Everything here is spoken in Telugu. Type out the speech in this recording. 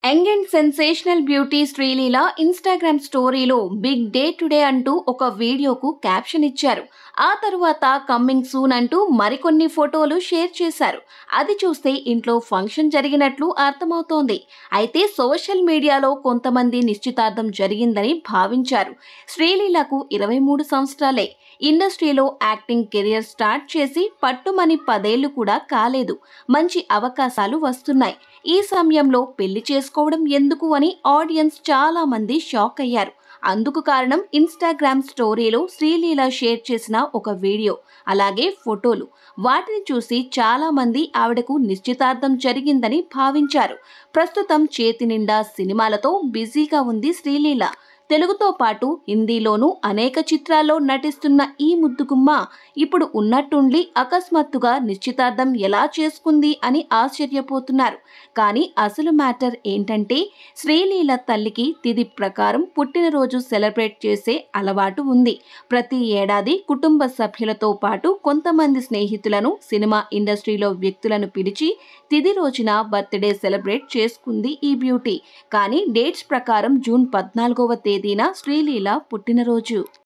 Young and sensational beauty Sreeleela Instagram స్టోరీలో బిగ్ డే టుడే అంటూ ఒక వీడియోకు క్యాప్షన్ ఇచ్చారు. ఆ తరువాత కమ్మింగ్ సూన్ అంటూ మరికొన్ని ఫోటోలు షేర్ చేశారు. అది చూస్తే ఇంట్లో ఫంక్షన్ జరిగినట్లు అర్థమవుతోంది. అయితే సోషల్ మీడియాలో కొంతమంది నిశ్చితార్థం జరిగిందని భావించారు. శ్రీలీలకు 23 సంవత్సరాలే. ఇండస్ట్రీలో యాక్టింగ్ కెరియర్ స్టార్ట్ చేసి పట్టుమని 10 ఏళ్లు కూడా కాలేదు. మంచి అవకాశాలు వస్తున్నాయి. ఈ సమయంలో పెళ్లి చేసుకోవడం ఎందుకు అని ఆడియన్స్ చాలా మంది షాక్ అయ్యారు. అందుకు కారణం ఇన్‌స్టాగ్రామ్ స్టోరీలో శ్రీలీల షేర్ చేసిన ఒక వీడియో, అలాగే ఫోటోలు. వాటిని చూసి చాలా మంది ఆవిడకు నిశ్చితార్థం జరిగిందని భావించారు. ప్రస్తుతం చేతి నిండా సినిమాలతో బిజీగా ఉంది శ్రీలీల. తెలుగుతో పాటు హిందీలోనూ అనేక చిత్రాల్లో నటిస్తున్న ఈ ముద్దుగుమ్మ ఇప్పుడు ఉన్నట్టుండి అకస్మాత్తుగా నిశ్చితార్థం ఎలా చేసుకుంది అని ఆశ్చర్యపోతున్నారు. కానీ అసలు మ్యాటర్ ఏంటంటే, శ్రీలీల తల్లికి తిథి ప్రకారం పుట్టినరోజు సెలబ్రేట్ చేసే అలవాటు ఉంది. ప్రతి ఏడాది కుటుంబ సభ్యులతో పాటు కొంతమంది స్నేహితులను, సినిమా ఇండస్ట్రీలో వ్యక్తులను పిలిచి తిథి రోజున బర్త్డే సెలబ్రేట్ చేసుకుంది ఈ బ్యూటీ. కానీ డేట్స్ ప్రకారం జూన్ 14వ తేదీన శ్రీలీల పుట్టినరోజు.